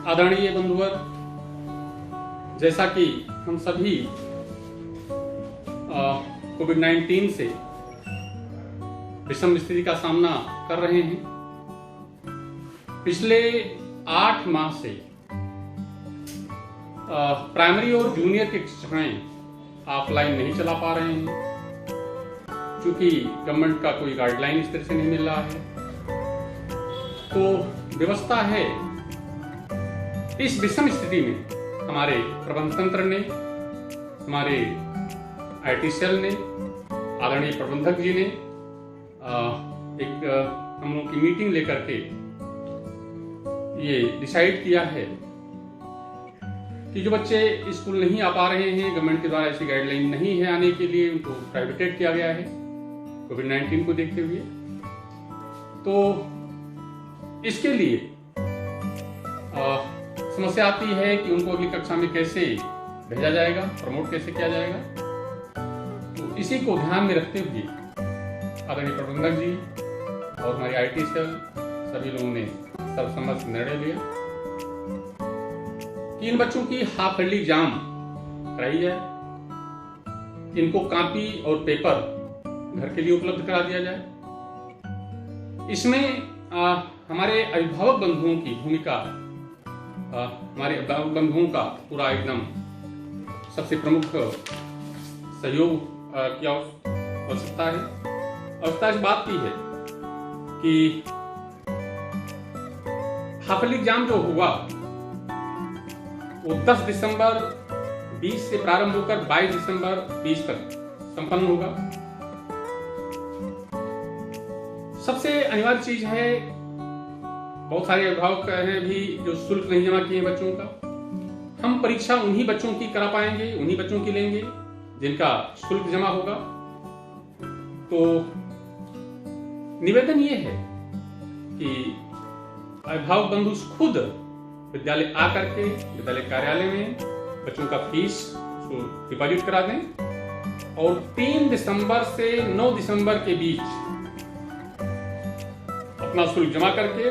आदरणीय बंधुवर, जैसा कि हम सभी कोविड-19 से विषम स्थिति का सामना कर रहे हैं। पिछले 8 माह से प्राइमरी और जूनियर की कक्षाएं ऑफलाइन नहीं चला पा रहे हैं, क्योंकि गवर्नमेंट का कोई गाइडलाइन इस तरह से नहीं मिल रहा है। तो व्यवस्था है, इस विषम स्थिति में हमारे प्रबंध तंत्र ने, हमारे IT सेल ने, आदरणीय प्रबंधक जी ने एक हम लोग की मीटिंग लेकर के ये डिसाइड किया है कि जो बच्चे स्कूल नहीं आ पा रहे हैं, गवर्नमेंट के द्वारा ऐसी गाइडलाइन नहीं है आने के लिए, उनको प्राइवेटेड किया गया है कोविड-19 को देखते हुए। तो इसके लिए समस्या आती है कि उनको अगली कक्षा में कैसे भेजा जाएगा, प्रमोट कैसे किया जाएगा। तो इसी को ध्यान में रखते हुए आदरणीय प्रबंधक जी और हमारी IT सेल सभी लोगों ने सर्वसम्मत निर्णय लिया कि इन बच्चों की हाफ ईयरली एग्जाम कराई जाए, इनको कॉपी और पेपर घर के लिए उपलब्ध करा दिया जाए। इसमें हमारे अभिभावक बंधुओं की भूमिका, हमारे अभिभावक बंधुओं का पूरा एकदम सबसे प्रमुख सहयोग की आवश्यकता है। आवश्यकता इस बात की है कि हाफ ईयरली एग्जाम जो हुआ वो 10 दिसंबर 20 से प्रारंभ होकर 22 दिसंबर 20 तक संपन्न होगा। सबसे अनिवार्य चीज है, बहुत सारे अभिभावक हैं भी जो शुल्क नहीं जमा किए बच्चों का। हम परीक्षा उन्हीं बच्चों की करा पाएंगे, उन्हीं बच्चों की लेंगे जिनका शुल्क जमा होगा। तो निवेदन ये है कि अभिभावक बंधु खुद विद्यालय आकर के विद्यालय कार्यालय में बच्चों का फीस डिपॉजिट करा दें और 3 दिसंबर से 9 दिसंबर के बीच अपना शुल्क जमा करके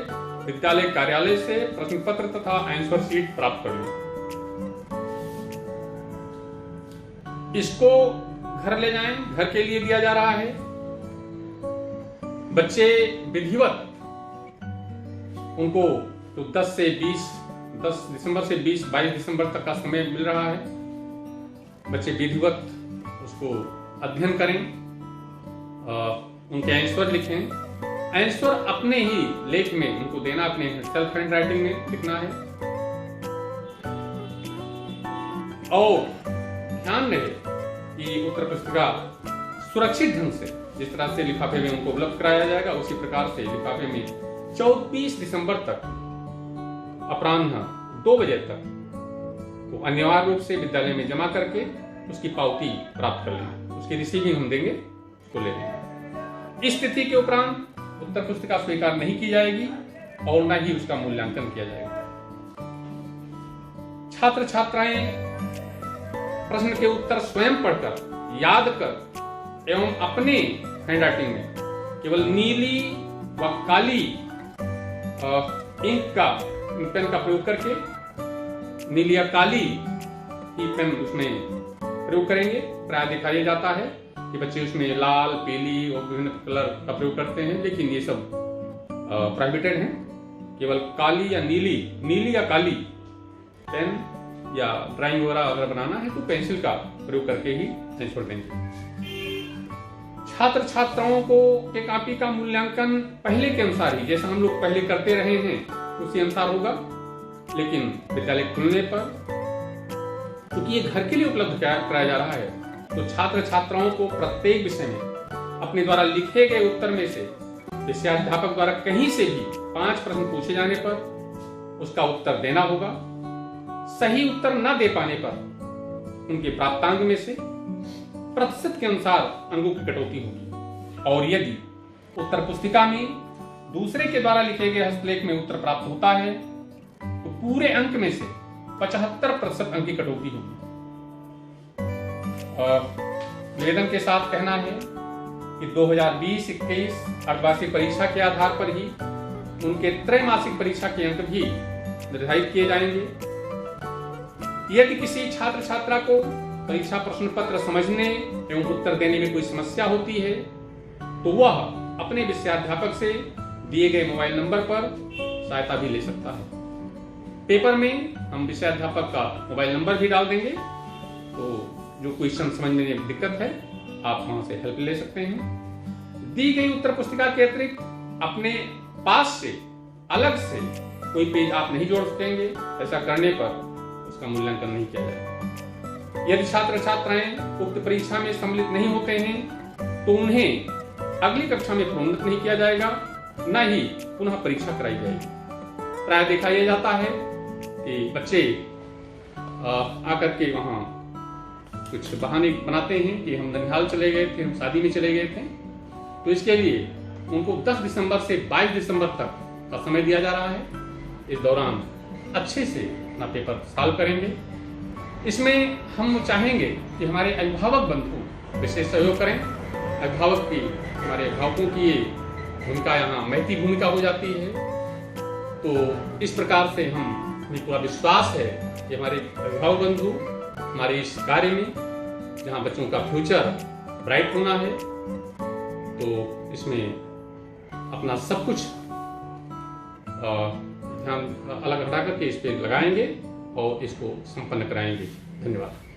विद्यालय कार्यालय से प्रश्न पत्र तथा आंसर शीट प्राप्त कर लें। इसको घर ले जाएं, घर के लिए दिया जा रहा है। बच्चे विधिवत उनको तो 10 दिसंबर से 22 दिसंबर तक का समय मिल रहा है। बच्चे विधिवत उसको अध्ययन करें, उनके आंसर लिखें। आंसर अपने ही लेख में उनको देना, अपने सेल्फ हैंड राइटिंग में लिखना है। और ध्यान रहे कि उत्तर पुस्तिका सुरक्षित ढंग से, जिस तरह से लिफाफे में उनको उपलब्ध कराया जाएगा, उसी प्रकार से लिफाफे में 24 दिसंबर तक अपराह्न 2 बजे तक तो अनिवार्य रूप से विद्यालय में जमा करके उसकी पावती प्राप्त कर लेंगे। उसकी रिसीविंग हम देंगे, उसको ले लेंगे। इस तिथि के उपरांत उत्तर पुस्तिका स्वीकार नहीं की जाएगी और न ही उसका मूल्यांकन किया जाएगा। छात्र छात्राएं प्रश्न के उत्तर स्वयं पढ़कर, याद कर एवं अपने हैंडराइटिंग में केवल नीली व काली इंक का पेन का प्रयोग करके नीली या काली ही पेन उसमें प्रयोग करेंगे। प्राय दिखाया जाता है कि बच्चे उसमें लाल, पीली और विभिन्न कलर का प्रयोग करते हैं, लेकिन ये सब प्रोहिबिटेड हैं। केवल काली या नीली या काली पेन या ड्राइंग वगैरह अगर बनाना है तो पेंसिल का प्रयोग करके ही आंसर देंगे। छात्र छात्राओं को के कॉपी का मूल्यांकन पहले के अनुसार ही, जैसा हम लोग पहले करते रहे हैं उसी अनुसार होगा, लेकिन विद्यालय खुलने पर, क्योंकि ये घर के लिए उपलब्ध कराया जा रहा है, तो छात्र छात्राओं को प्रत्येक विषय में अपने द्वारा लिखे गए उत्तर में से विषयाध्यापक द्वारा कहीं से भी 5 प्रश्न पूछे जाने पर उसका उत्तर देना होगा। सही उत्तर न दे पाने पर उनके प्राप्तांक में से प्रतिशत के अनुसार अंकों की कटौती होगी। और यदि उत्तर पुस्तिका में दूसरे के द्वारा लिखे गए हस्तलेख में उत्तर प्राप्त होता है तो पूरे अंक में से 75% अंक की कटौती होगी। निवेदन के साथ कहना है कि 2020-21 अर्धवार्षिक परीक्षा के आधार पर ही उनके त्रैमासिक परीक्षा के अंक भी निर्धारित किए जाएंगे। यदि किसी छात्र छात्रा को परीक्षा प्रश्न पत्र समझने एवं उत्तर देने में कोई समस्या होती है तो वह अपने विषयाध्यापक से दिए गए मोबाइल नंबर पर सहायता भी ले सकता है। पेपर में हम विषयाध्यापक का मोबाइल नंबर भी डाल देंगे, तो जो क्वेश्चन समझने में दिक्कत है आप वहां से हेल्प ले सकते हैं। दी गई उत्तर पुस्तिका के अतिरिक्त अपने पास से अलग से कोई पेज आप नहीं जोड़ सकेंगे। ऐसा करने पर उसका मूल्यांकन नहीं किया जाएगा। यदि छात्र छात्राएं उक्त परीक्षा में सम्मिलित नहीं होते हैं तो उन्हें अगली कक्षा में प्रोन्नत नहीं किया जाएगा, न ही पुनः परीक्षा कराई जाएगी। प्राय देखा यह जाता है कि बच्चे आकर के वहां कुछ बहाने बनाते हैं कि हम ननिहाल चले गए थे, हम शादी में चले गए थे, तो इसके लिए उनको 10 दिसंबर से 22 दिसंबर तक का समय दिया जा रहा है। इस दौरान अच्छे से अपना पेपर सॉल्व करेंगे। इसमें हम चाहेंगे कि हमारे अभिभावक बंधु विशेष सहयोग करें। अभिभावक की, हमारे अभिभावकों की ये भूमिका यहाँ महती भूमिका हो जाती है। तो इस प्रकार से हमें पूरा विश्वास है कि हमारे अभिभावक बंधु हमारे इस कार्य में, जहाँ बच्चों का फ्यूचर ब्राइट होना है, तो इसमें अपना सब कुछ ध्यान अलग हटा करके इस पे लगाएंगे और इसको संपन्न कराएंगे। धन्यवाद।